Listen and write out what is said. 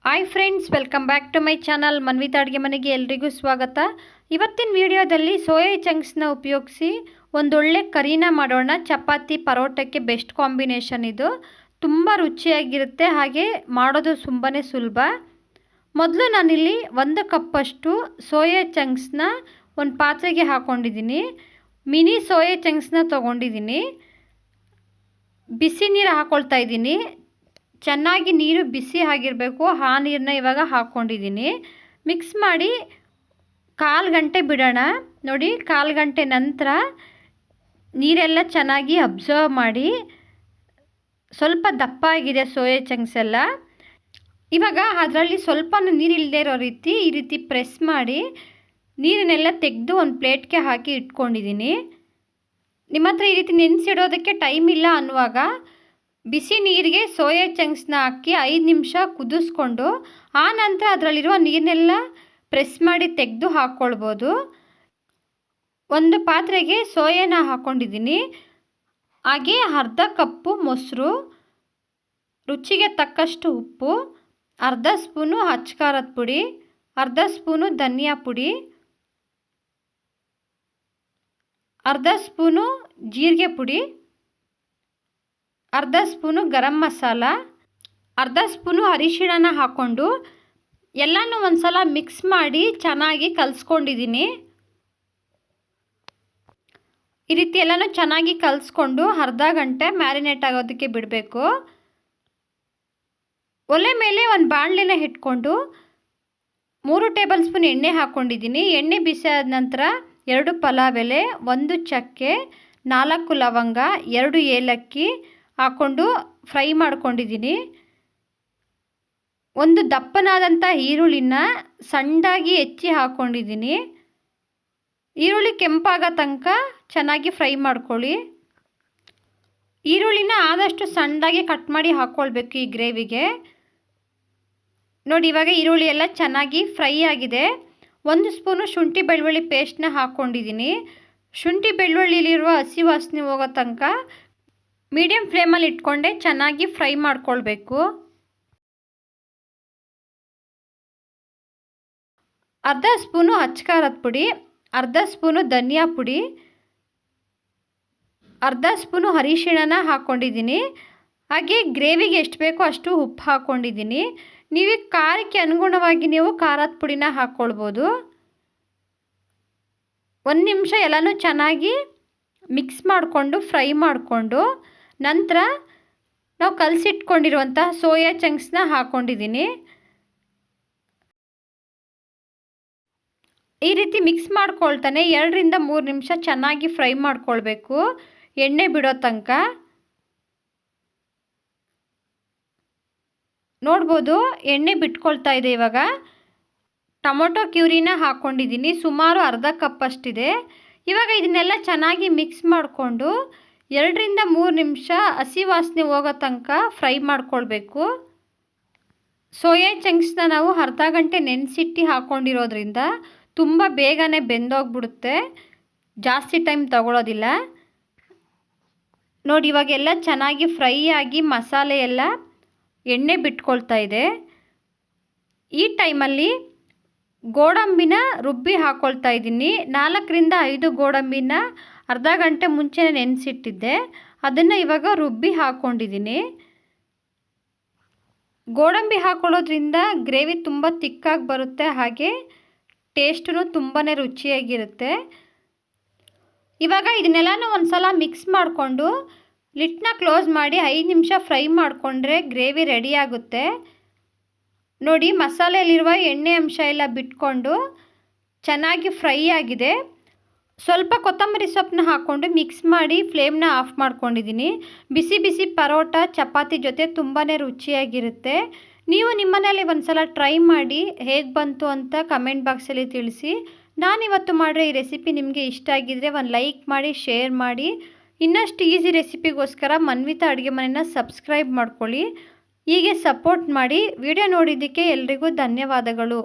Hi friends, welcome back to my channel Manvitha ಅಡುಗೆ ಮನೆಗೆ ಎಲ್ರಿಗೂ ಸ್ವಾಗತ. ಇವತ್ತಿನ ವಿಡಿಯೋದಲ್ಲಿ ಸೋಯಾ ಚಂಕ್ಸ್ನ ಉಪಯೋಗಿಸಿ ಒಂದೊಳ್ಳೆ ಕರಿನ ಮಾಡೋಣ. ಚಪಾತಿ ಪರೋಟಕ್ಕೆ ಬೆಸ್ಟ್ ಕಾಂಬಿನೇಷನ್ ಇದು. ತುಂಬ ರುಚಿಯಾಗಿರುತ್ತೆ, ಹಾಗೆ ಮಾಡೋದು ತುಂಬಾ ಸುಲಭ. ಮೊದಲು ನಾನಿಲ್ಲಿ 1 ಕಪ್ಪಷ್ಟು ಸೋಯಾ ಚಂಕ್ಸ್ನ ಒಂದು ಪಾತ್ರೆಗೆ ಹಾಕ್ಕೊಂಡಿದ್ದೀನಿ. ಮಿನಿ ಸೋಯಾ ಚಂಕ್ಸ್ನ ತೊಗೊಂಡಿದ್ದೀನಿ. ಬಿಸಿ ನೀರು ಹಾಕ್ಕೊಳ್ತಾ ಇದ್ದೀನಿ. ಚೆನ್ನಾಗಿ ನೀರು ಬಿಸಿ ಆಗಿರಬೇಕು. ಆ ನೀರನ್ನ ಇವಾಗ ಹಾಕ್ಕೊಂಡಿದ್ದೀನಿ. ಮಿಕ್ಸ್ ಮಾಡಿ 1/4 ಗಂಟೆ ಬಿಡೋಣ. ನೋಡಿ, 1/4 ಗಂಟೆ ನಂತರ ನೀರೆಲ್ಲ ಚೆನ್ನಾಗಿ ಅಬ್ಸರ್ವ್ ಮಾಡಿ ಸ್ವಲ್ಪ ದಪ್ಪ ಆಗಿದೆ ಸೋಯಾ ಚಂಕ್ಸ್ ಎಲ್ಲ. ಇವಾಗ ಅದರಲ್ಲಿ ಸ್ವಲ್ಪ ನೀರಿಲ್ಲದೆ ಇರೋ ರೀತಿ ಈ ರೀತಿ ಪ್ರೆಸ್ ಮಾಡಿ ನೀರನ್ನೆಲ್ಲ ತೆಗೆದು ಒಂದು ಪ್ಲೇಟ್ಗೆ ಹಾಕಿ ಇಟ್ಕೊಂಡಿದ್ದೀನಿ. ನಿಮ್ಮ ಹತ್ರ ಈ ರೀತಿ ನೆನೆಸಿಡೋದಕ್ಕೆ ಟೈಮ್ ಇಲ್ಲ ಅನ್ನುವಾಗ ಬಿಸಿ ನೀರಿಗೆ ಸೋಯಾ ಚಂಕ್ಸ್ನ ಹಾಕಿ 5 ನಿಮಿಷ ಕುದಿಸ್ಕೊಂಡು ಆ ನಂತರ ಅದರಲ್ಲಿರುವ ನೀರನ್ನೆಲ್ಲ ಪ್ರೆಸ್ ಮಾಡಿ ತೆಗೆದು ಹಾಕ್ಕೊಳ್ಬೋದು. ಒಂದು ಪಾತ್ರೆಗೆ ಸೋಯಾನ ಹಾಕ್ಕೊಂಡಿದ್ದೀನಿ. ಹಾಗೆ ಅರ್ಧ ಕಪ್ಪು ಮೊಸರು, ರುಚಿಗೆ ತಕ್ಕಷ್ಟು ಉಪ್ಪು, ಅರ್ಧ ಸ್ಪೂನು ಅಚ್ಚ ಪುಡಿ, ಅರ್ಧ ಸ್ಪೂನು ಧನಿಯಾ ಪುಡಿ, ಅರ್ಧ ಸ್ಪೂನು ಜೀರಿಗೆ ಪುಡಿ, ಅರ್ಧ ಸ್ಪೂನು ಗರಂ ಮಸಾಲ, ಅರ್ಧ ಸ್ಪೂನು ಅರಿಶಿಣನ ಹಾಕ್ಕೊಂಡು ಎಲ್ಲನೂ ಒಂದು ಸಲ ಮಿಕ್ಸ್ ಮಾಡಿ ಚೆನ್ನಾಗಿ ಕಲಿಸ್ಕೊಂಡಿದ್ದೀನಿ. ಈ ರೀತಿ ಎಲ್ಲನೂ ಚೆನ್ನಾಗಿ ಕಲಿಸ್ಕೊಂಡು ಅರ್ಧ ಗಂಟೆ ಮ್ಯಾರಿನೇಟ್ ಆಗೋದಕ್ಕೆ ಬಿಡಬೇಕು. ಒಲೆ ಮೇಲೆ ಒಂದು ಬಾಣಲೆನ ಇಟ್ಕೊಂಡು 3 ಟೇಬಲ್ ಸ್ಪೂನ್ ಎಣ್ಣೆ ಹಾಕ್ಕೊಂಡಿದ್ದೀನಿ. ಎಣ್ಣೆ ಬಿಸಿ ಆದ ನಂತರ 2 ಪಲಾವ್ ಎಲೆ, 1 ಚಕ್ಕೆ, 4 ಲವಂಗ, 2 ಏಲಕ್ಕಿ ಹಾಕ್ಕೊಂಡು ಫ್ರೈ ಮಾಡ್ಕೊಂಡಿದ್ದೀನಿ. ಒಂದು ದಪ್ಪನಾದಂಥ ಈರುಳ್ಳಿನ ಸಣ್ಣದಾಗಿ ಹೆಚ್ಚಿ ಹಾಕ್ಕೊಂಡಿದ್ದೀನಿ. ಈರುಳ್ಳಿ ಕೆಂಪಾಗೋ ತನಕ ಚೆನ್ನಾಗಿ ಫ್ರೈ ಮಾಡ್ಕೊಳ್ಳಿ. ಈರುಳ್ಳಿನ ಆದಷ್ಟು ಸಣ್ಣದಾಗಿ ಕಟ್ ಮಾಡಿ ಹಾಕ್ಕೊಳ್ಬೇಕು ಈ ಗ್ರೇವಿಗೆ. ನೋಡಿ, ಇವಾಗ ಈರುಳ್ಳಿ ಎಲ್ಲ ಚೆನ್ನಾಗಿ ಫ್ರೈ ಆಗಿದೆ. 1 ಸ್ಪೂನು ಶುಂಠಿ ಬೆಳ್ಳುಳ್ಳಿ ಪೇಸ್ಟ್ನ ಹಾಕ್ಕೊಂಡಿದ್ದೀನಿ. ಶುಂಠಿ ಬೆಳ್ಳುಳ್ಳಿಲಿರುವ ಹಸಿ ವಾಸನೆ ಹೋಗೋ ತನಕ ಮೀಡಿಯಮ್ ಫ್ಲೇಮಲ್ಲಿ ಇಟ್ಕೊಂಡೆ ಚೆನ್ನಾಗಿ ಫ್ರೈ ಮಾಡ್ಕೊಳ್ಬೇಕು. ಅರ್ಧ ಸ್ಪೂನು ಅಚ್ಚ ಪುಡಿ, ಅರ್ಧ ಸ್ಪೂನು ಧನಿಯಾ ಪುಡಿ, ಅರ್ಧ ಸ್ಪೂನು ಅರಿಶಿಣನ ಹಾಕ್ಕೊಂಡಿದ್ದೀನಿ. ಹಾಗೆ ಗ್ರೇವಿಗೆ ಎಷ್ಟು ಬೇಕೋ ಅಷ್ಟು ಉಪ್ಪು ಹಾಕ್ಕೊಂಡಿದ್ದೀನಿ. ನೀವು ಖಾರಕ್ಕೆ ಅನುಗುಣವಾಗಿ ನೀವು ಖಾರದ ಪುಡಿನ ಹಾಕ್ಕೊಳ್ಬೋದು. 1 ನಿಮಿಷ ಎಲ್ಲನೂ ಚೆನ್ನಾಗಿ ಮಿಕ್ಸ್ ಮಾಡಿಕೊಂಡು ಫ್ರೈ ಮಾಡಿಕೊಂಡು ನಂತರ ನಾವು ಕಲಸಿಟ್ಕೊಂಡಿರುವಂಥ ಸೋಯಾ ಚಂಕ್ಸ್ನ ಹಾಕ್ಕೊಂಡಿದ್ದೀನಿ. ಈ ರೀತಿ ಮಿಕ್ಸ್ ಮಾಡ್ಕೊಳ್ತಾನೆ 2 ರಿಂದ 3 ನಿಮಿಷ ಚೆನ್ನಾಗಿ ಫ್ರೈ ಮಾಡ್ಕೊಳ್ಬೇಕು, ಎಣ್ಣೆ ಬಿಡೋ ತನಕ. ನೋಡ್ಬೋದು, ಎಣ್ಣೆ ಬಿಟ್ಕೊಳ್ತಾ ಇದೆ. ಇವಾಗ ಟೊಮೊಟೊ ಕ್ಯೂರಿನ ಹಾಕ್ಕೊಂಡಿದ್ದೀನಿ. ಸುಮಾರು ಅರ್ಧ ಕಪ್ ಅಷ್ಟಿದೆ. ಇವಾಗ ಇದನ್ನೆಲ್ಲ ಚೆನ್ನಾಗಿ ಮಿಕ್ಸ್ ಮಾಡಿಕೊಂಡು 2 ರಿಂದ 3 ನಿಮಿಷ ಹಸಿ ವಾಸನೆ ಹೋಗೋ ತನಕ ಫ್ರೈ ಮಾಡ್ಕೊಳ್ಬೇಕು. ಸೋಯಾ ಚಂಕ್ಸ್ನ ನಾವು ಅರ್ಧ ಗಂಟೆ ನೆನೆಸಿಟ್ಟು ಹಾಕ್ಕೊಂಡಿರೋದ್ರಿಂದ ತುಂಬ ಬೇಗನೆ ಬೆಂದೋಗ್ಬಿಡುತ್ತೆ, ಜಾಸ್ತಿ ಟೈಮ್ ತಗೊಳ್ಳೋದಿಲ್ಲ. ನೋಡಿ, ಇವಾಗೆಲ್ಲ ಚೆನ್ನಾಗಿ ಫ್ರೈ ಆಗಿ ಮಸಾಲೆ ಎಲ್ಲ ಎಣ್ಣೆ ಬಿಟ್ಕೊಳ್ತಾ ಇದೆ. ಈ ಟೈಮಲ್ಲಿ ಗೋಡಂಬಿನ ರುಬ್ಬಿ ಹಾಕ್ಕೊಳ್ತಾ ಇದ್ದೀನಿ. 4 ರಿಂದ 5 ಗೋಡಂಬಿನ ಅರ್ಧ ಗಂಟೆ ಮುಂಚೆ ನೆನೆಸಿಟ್ಟಿದ್ದೆ, ಅದನ್ನು ಇವಾಗ ರುಬ್ಬಿ ಹಾಕ್ಕೊಂಡಿದ್ದೀನಿ. ಗೋಡಂಬಿ ಹಾಕ್ಕೊಳ್ಳೋದ್ರಿಂದ ಗ್ರೇವಿ ತುಂಬ ತಿಕ್ಕಾಗಿ ಬರುತ್ತೆ, ಹಾಗೆ ಟೇಸ್ಟೂ ತುಂಬಾ ರುಚಿಯಾಗಿರುತ್ತೆ. ಇವಾಗ ಇದನ್ನೆಲ್ಲನೂ ಒಂದು ಸಲ ಮಿಕ್ಸ್ ಮಾಡಿಕೊಂಡು ಲಿಡ್ನ ಕ್ಲೋಸ್ ಮಾಡಿ 5 ನಿಮಿಷ ಫ್ರೈ ಮಾಡಿಕೊಂಡ್ರೆ ಗ್ರೇವಿ ರೆಡಿ ಆಗುತ್ತೆ. ನೋಡಿ, ಮಸಾಲೆಯಲ್ಲಿರುವ ಎಣ್ಣೆ ಅಂಶ ಎಲ್ಲ ಬಿಟ್ಕೊಂಡು ಚೆನ್ನಾಗಿ ಫ್ರೈ ಆಗಿದೆ. ಸ್ವಲ್ಪ ಕೊತ್ತಂಬರಿ ಸೊಪ್ಪನ್ನ ಹಾಕ್ಕೊಂಡು ಮಿಕ್ಸ್ ಮಾಡಿ ಫ್ಲೇಮ್ನ ಆಫ್ ಮಾಡ್ಕೊಂಡಿದ್ದೀನಿ. ಬಿಸಿ ಬಿಸಿ ಪರೋಟ ಚಪಾತಿ ಜೊತೆ ತುಂಬಾ ರುಚಿಯಾಗಿರುತ್ತೆ. ನೀವು ನಿಮ್ಮನೇಲಿ ಒಂದು ಸಲ ಟ್ರೈ ಮಾಡಿ ಹೇಗೆ ಬಂತು ಅಂತ ಕಮೆಂಟ್ ಬಾಕ್ಸಲ್ಲಿ ತಿಳಿಸಿ. ನಾನಿವತ್ತು ಮಾಡಿರೋ ಈ ರೆಸಿಪಿ ನಿಮಗೆ ಇಷ್ಟ ಆಗಿದ್ದರೆ ಒಂದು ಲೈಕ್ ಮಾಡಿ, ಶೇರ್ ಮಾಡಿ. ಇನ್ನಷ್ಟು ಈಸಿ ರೆಸಿಪಿಗೋಸ್ಕರ ಮನ್ವಿತಾ ಅಡುಗೆ ಮನೆಯನ್ನು ಸಬ್ಸ್ಕ್ರೈಬ್ ಮಾಡ್ಕೊಳ್ಳಿ. ಹೀಗೆ ಸಪೋರ್ಟ್ ಮಾಡಿ. ವಿಡಿಯೋ ನೋಡಿದ್ದಕ್ಕೆ ಎಲ್ರಿಗೂ ಧನ್ಯವಾದಗಳು.